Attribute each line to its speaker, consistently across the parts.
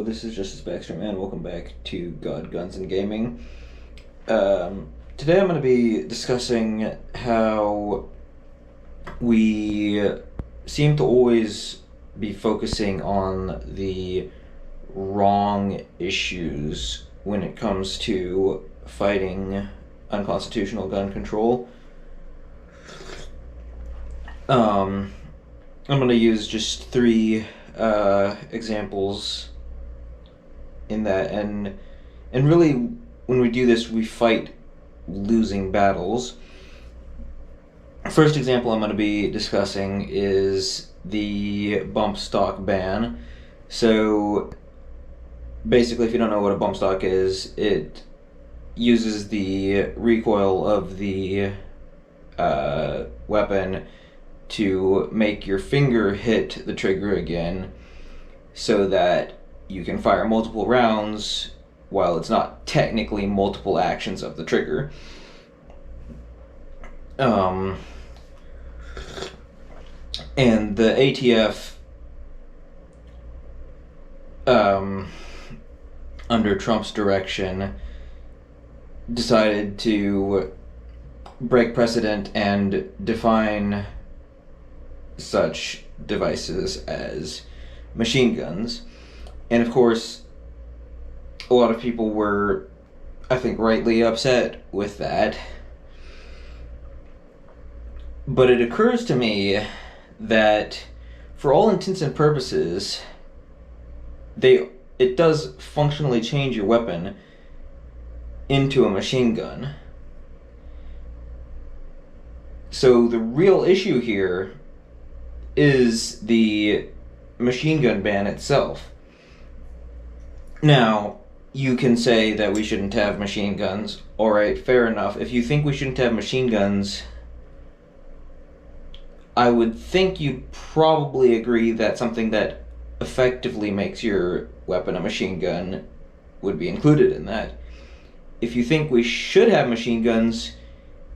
Speaker 1: this is Justice Backstrom, and welcome back to God, Guns, and Gaming. Today I'm going to be discussing how we seem to always be focusing on the wrong issues when it comes to fighting unconstitutional gun control. I'm going to use just three examples in that, and really when we do this we fight losing battles. First example I'm going to be discussing is the bump stock ban. So basically, if you don't know what a bump stock is, it uses the recoil of the weapon to make your finger hit the trigger again so that you can fire multiple rounds while it's not technically multiple actions of the trigger. And the ATF, under Trump's direction, decided to break precedent and define such devices as machine guns. And of course, a lot of people were, I think, rightly upset with that. But it occurs to me that for all intents and purposes, it does functionally change your weapon into a machine gun. So the real issue here is the machine gun ban itself. Now, you can say that we shouldn't have machine guns. Alright, fair enough. If you think we shouldn't have machine guns, I would think you'd probably agree that something that effectively makes your weapon a machine gun would be included in that. If you think we should have machine guns,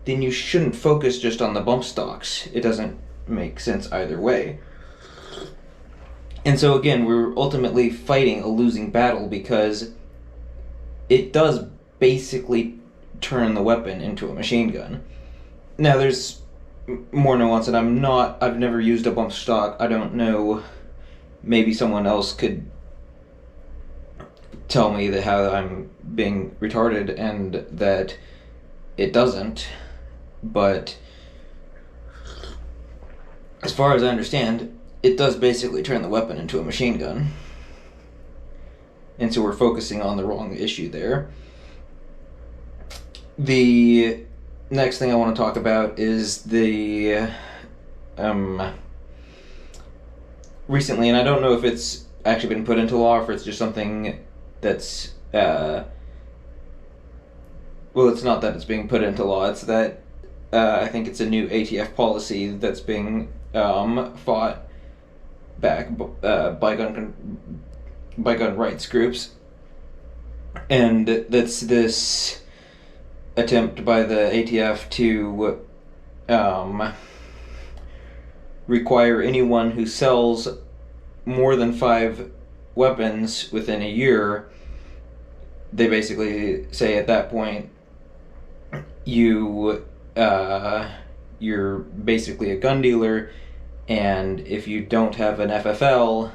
Speaker 1: then you shouldn't focus just on the bump stocks. It doesn't make sense either way. And so again, we're ultimately fighting a losing battle because it does basically turn the weapon into a machine gun. Now there's more nuance, and I've never used a bump stock. I don't know, maybe someone else could tell me that how I'm being retarded and that it doesn't, but as far as I understand, it does basically turn the weapon into a machine gun. And so we're focusing on the wrong issue there. The next thing I want to talk about is the recently, and I don't know if it's actually been put into law or if it's just something that's well, it's not that it's being put into law, it's that I think it's a new ATF policy that's being fought back by gun rights groups, and that's this attempt by the ATF to require anyone who sells more than 5 weapons within a year. They basically say at that point, you're basically a gun dealer, and if you don't have an FFL,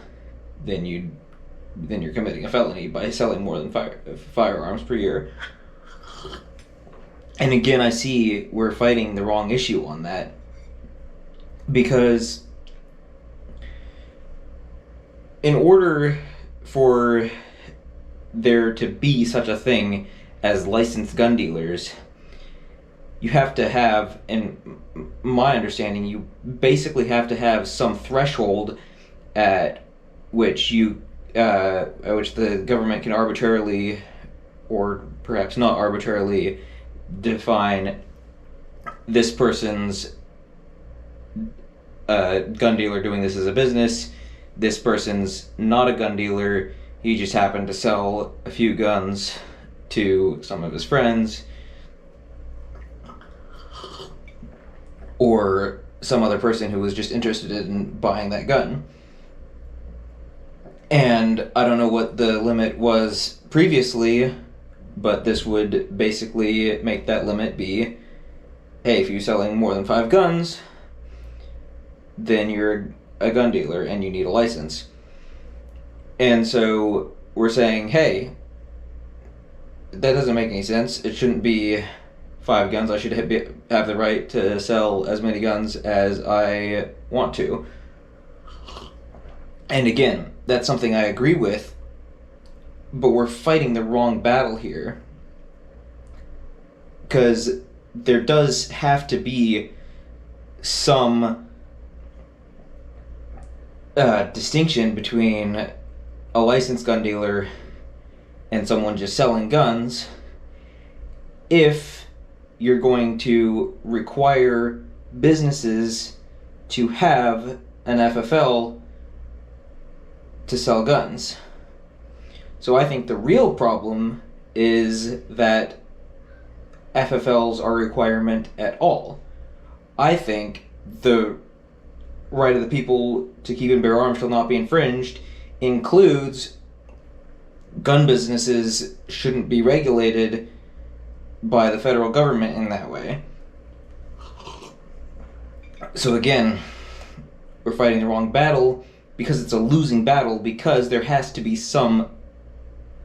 Speaker 1: then you're committing a felony by selling more than 5 firearms per year. And again, I see we're fighting the wrong issue on that, because in order for there to be such a thing as licensed gun dealers, you have to have, in my understanding, you basically have to have some threshold at which the government can arbitrarily, or perhaps not arbitrarily, define this person's gun dealer doing this as a business. This person's not a gun dealer. He just happened to sell a few guns to some of his friends, or some other person who was just interested in buying that gun. And I don't know what the limit was previously, but this would basically make that limit be, hey, if you're selling more than 5 guns, then you're a gun dealer and you need a license. And so we're saying, hey, that doesn't make any sense. It shouldn't be 5 guns. I should have the right to sell as many guns as I want to. And again, that's something I agree with, but we're fighting the wrong battle here. Because there does have to be some distinction between a licensed gun dealer and someone just selling guns if you're going to require businesses to have an FFL to sell guns. So I think the real problem is that FFLs are a requirement at all. I think the right of the people to keep and bear arms shall not be infringed includes gun businesses shouldn't be regulated by the federal government in that way. So again, we're fighting the wrong battle because it's a losing battle, because there has to be some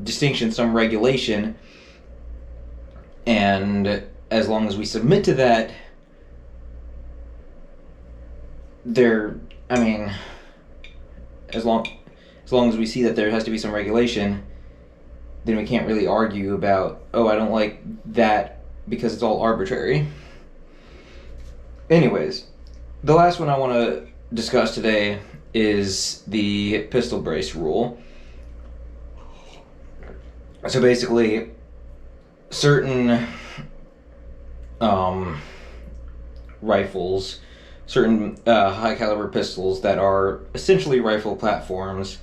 Speaker 1: distinction, some regulation, and as long as we submit to that, as long as we see that there has to be some regulation, then we can't really argue about, oh, I don't like that because it's all arbitrary. Anyways, the last one I want to discuss today is the pistol brace rule. So basically, certain rifles, certain high caliber pistols that are essentially rifle platforms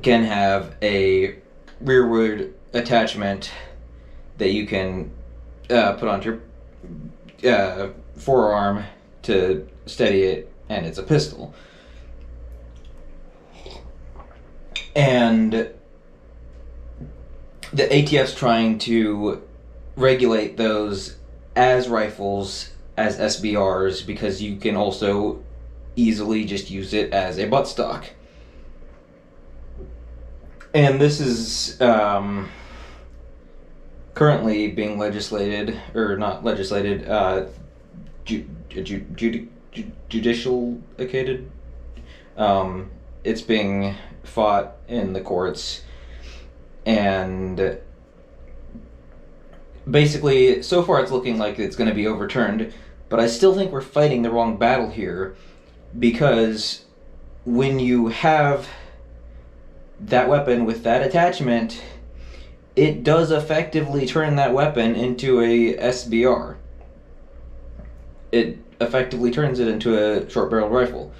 Speaker 1: can have a rearward attachment that you can put onto your forearm to steady it, and it's a pistol. And the ATF's trying to regulate those as rifles, as SBRs, because you can also easily just use it as a buttstock. And this is currently being legislated, or not legislated, judicial-acated. It's being fought in the courts, and basically, so far it's looking like it's going to be overturned, but I still think we're fighting the wrong battle here, because when you have that weapon with that attachment, it does effectively turn that weapon into a SBR. It effectively turns it into a short-barreled rifle.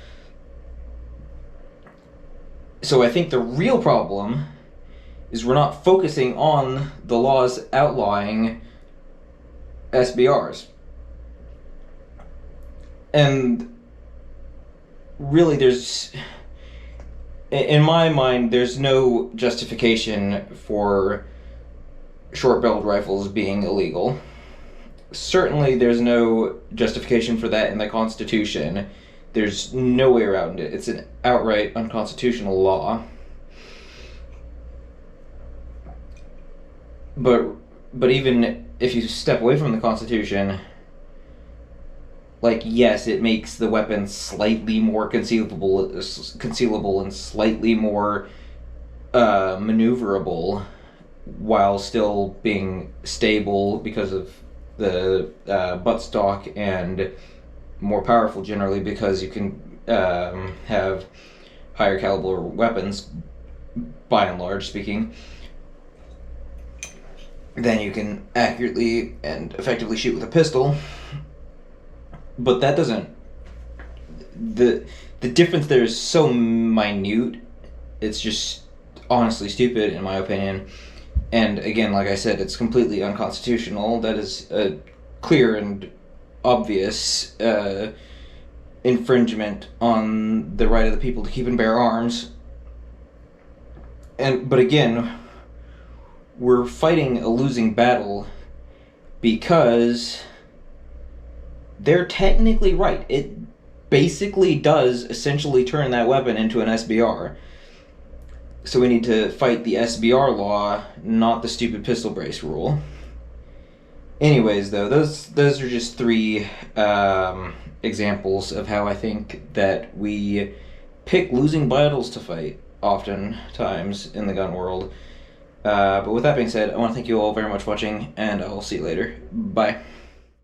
Speaker 1: So I think the real problem is we're not focusing on the laws outlawing SBRs. And really, in my mind, there's no justification for short-barreled rifles being illegal. Certainly, there's no justification for that in the Constitution. There's no way around it. It's an outright unconstitutional law. But even if you step away from the Constitution, like, yes, it makes the weapon slightly more concealable and slightly more maneuverable, while still being stable because of the buttstock, and more powerful generally because you can have higher caliber weapons, by and large speaking, then you can accurately and effectively shoot with a pistol. But that doesn't... The difference there is so minute, it's just honestly stupid, in my opinion. And again, like I said, it's completely unconstitutional. That is a clear and obvious infringement on the right of the people to keep and bear arms. but again, we're fighting a losing battle because they're technically right. It basically does essentially turn that weapon into an SBR. So we need to fight the SBR law, not the stupid pistol brace rule. Anyways, though, those are just three examples of how I think that we pick losing battles to fight oftentimes in the gun world. But with that being said, I want to thank you all very much for watching, and I'll see you later. Bye.